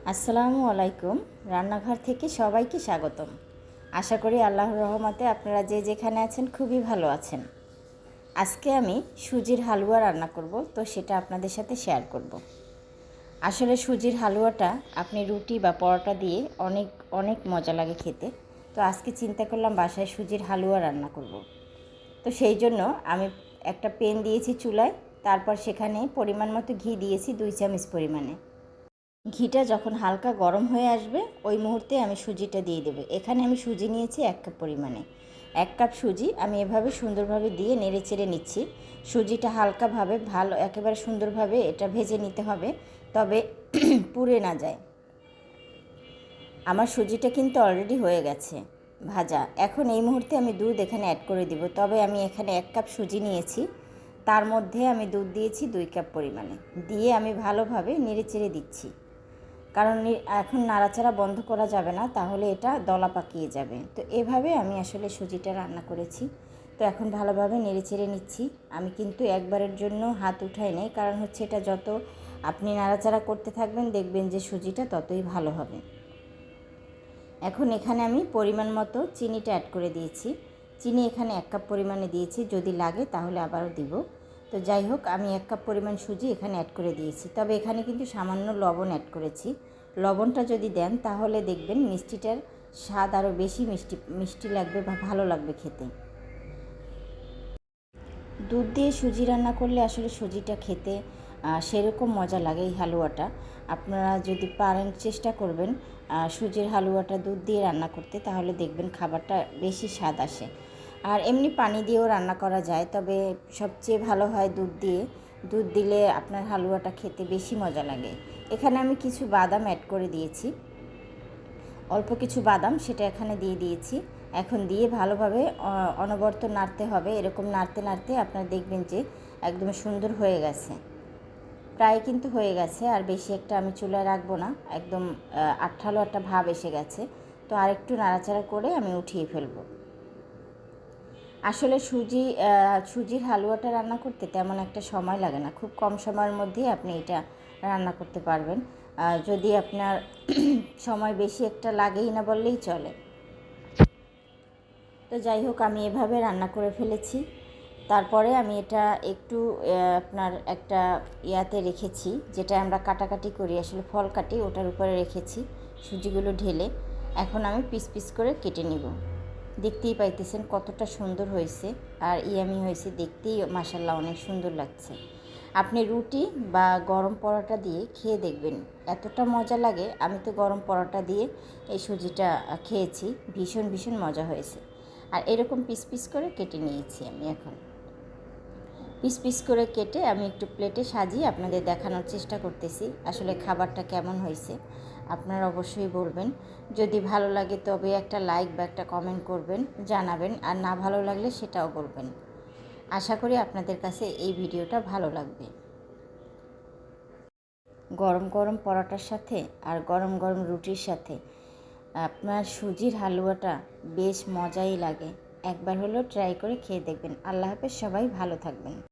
আসসালামু আলাইকুম। রান্নাঘর থেকে সবাইকে স্বাগতম। আশা করি আল্লাহর রহমতে আপনারা যে যেখানে আছেন খুবই ভালো আছেন। আজকে আমি সুজির হালুয়া রান্না করব, তো সেটা আপনাদের সাথে শেয়ার করব। আসলে সুজির হালুয়াটা আপনি রুটি বা পরোটা দিয়ে অনেক অনেক মজা লাগে খেতে। তো আজকে চিন্তা করলাম বাসায় সুজির হালুয়া রান্না করব। তো সেই জন্য আমি একটা প্যান দিয়েছি চুলায়, তারপর সেখানে পরিমাণ মতো ঘি দিয়েছি 2 চামচ পরিমাণে। ঘিটা যখন হালকা গরম হয়ে আসবে ওই মুহূর্তে আমি সুজিটা দিয়ে দেবো। এখানে আমি সুজি নিয়েছি 1 কাপ পরিমাণে। 1 কাপ সুজি আমি এভাবে সুন্দরভাবে দিয়ে নেড়ে চেড়ে নিচ্ছি। সুজিটা হালকাভাবে একেবারে সুন্দরভাবে এটা ভেজে নিতে হবে, তবে পুড়ে না যায়। আমার সুজিটা কিন্তু অলরেডি হয়ে গেছে ভাজা। এখন এই মুহূর্তে আমি দুধ এখানে অ্যাড করে দিব। তবে আমি এখানে 1 কাপ সুজি নিয়েছি, তার মধ্যে আমি দুধ দিয়েছি 2 কাপ পরিমাণে। দিয়ে আমি ভালোভাবে নেড়ে চেড়ে দিচ্ছি, কারণ এখন নাড়াচাড়া বন্ধ করা যাবে না, তাহলে এটা দলা পাকিয়ে যাবে। তো এভাবে আমি আসলে সুজিটা রান্না করেছি। তো এখন ভালোভাবে নেড়ে চেড়ে নিচ্ছি। আমি কিন্তু একবারের জন্য হাত উঠাই নাই, কারণ হচ্ছে এটা যত আপনি নাড়াচাড়া করতে থাকবেন দেখবেন যে সুজিটা ততই ভালো হবে। এখন এখানে আমি পরিমাণ মতো চিনিটা অ্যাড করে দিয়েছি। চিনি এখানে 1 কাপ পরিমাণে দিয়েছি, যদি লাগে তাহলে আবারও দিব। তো যাই হোক, আমি 1 কাপ পরিমাণ সুজি এখানে অ্যাড করে দিয়েছি। তবে এখানে কিন্তু সামান্য লবণ অ্যাড করেছি। লবণটা যদি দেন তাহলে দেখবেন মিষ্টিটার স্বাদ আরও বেশি মিষ্টি লাগবে বা ভালো লাগবে খেতে। দুধ দিয়ে সুজি রান্না করলে আসলে সুজিটা খেতে সেরকম মজা লাগে। এই হালুয়াটা আপনারা যদি পারেন চেষ্টা করবেন সুজির হালুয়াটা দুধ দিয়ে রান্না করতে, তাহলে দেখবেন খাবারটা বেশি স্বাদ আসে। আর এমনি পানি দিয়েও রান্না করা যায়, তবে সবচেয়ে ভালো হয় দুধ দিয়ে। দুধ দিলে আপনার হালুয়াটা খেতে বেশি মজা লাগে। এখানে আমি কিছু বাদাম অ্যাড করে দিয়েছি, অল্প কিছু বাদাম সেটা এখানে দিয়ে দিয়েছি। এখন দিয়ে ভালোভাবে অনবরত নাড়তে হবে। এরকম নাড়তে নাড়তে আপনারা দেখবেন যে একদম সুন্দর হয়ে গেছে, প্রায় কিন্তু হয়ে গেছে। আর বেশি একটা আমি চুলায় রাখবো না, একদম আঠালো একটা ভাব এসে গেছে। তো আর একটু নাড়াচাড়া করে আমি উঠিয়ে ফেলবো। আসলে সুজির হালুয়াটা রান্না করতে তেমন একটা সময় লাগে না, খুব কম সময়ের মধ্যেই আপনি এটা রান্না করতে পারবেন। যদি আপনার সময় বেশি একটা লাগেই না বললেই চলে। তো যাই হোক, আমি এভাবে রান্না করে ফেলেছি। তারপরে আমি এটা একটু আপনার একটা ইয়াতে রেখেছি, যেটা আমরা কাটাকাটি করি, আসলে ফল কাটি, ওটার উপরে রেখেছি সুজিগুলো ঢেলে। এখন আমি পিস পিস করে কেটে নিব। দেখতেই পাইতেছেন কতটা সুন্দর হয়েছে আর ইয়ামি হয়েছে, দেখতেই মাশাআল্লাহ অনেক সুন্দর লাগছে। আপনি রুটি বা গরম পরোটা দিয়ে খেয়ে দেখবেন, এতটা মজা লাগে। আমি তো গরম পরোটা দিয়ে এই সুজিটা খেয়েছি, ভীষণ ভীষণ মজা হয়েছে। আর এরকম পিস পিস করে কেটে নিয়েছি আমি। এখন পিস পিস করে কেটে আমি একটু প্লেটে সাজিয়ে আপনাদের দেখানোর চেষ্টা করতেছি আসলে খাবারটা কেমন হয়েছে। আপনারা অবশ্যই বলবেন, যদি ভালো লাগে তবে একটা লাইক বা একটা কমেন্ট করবেন, জানাবেন। আর না ভালো লাগলে সেটাও বলবেন। আশা করি আপনাদের কাছে এই ভিডিওটা ভালো লাগবে। গরম গরম পরোটার সাথে আর গরম গরম রুটির সাথে আপনার সুজির হালুয়াটা বেশ মজাই লাগে। একবার হলেও ট্রাই করে খেয়ে দেখবেন। আল্লাহ হাফেজ, সবাই ভালো থাকবেন।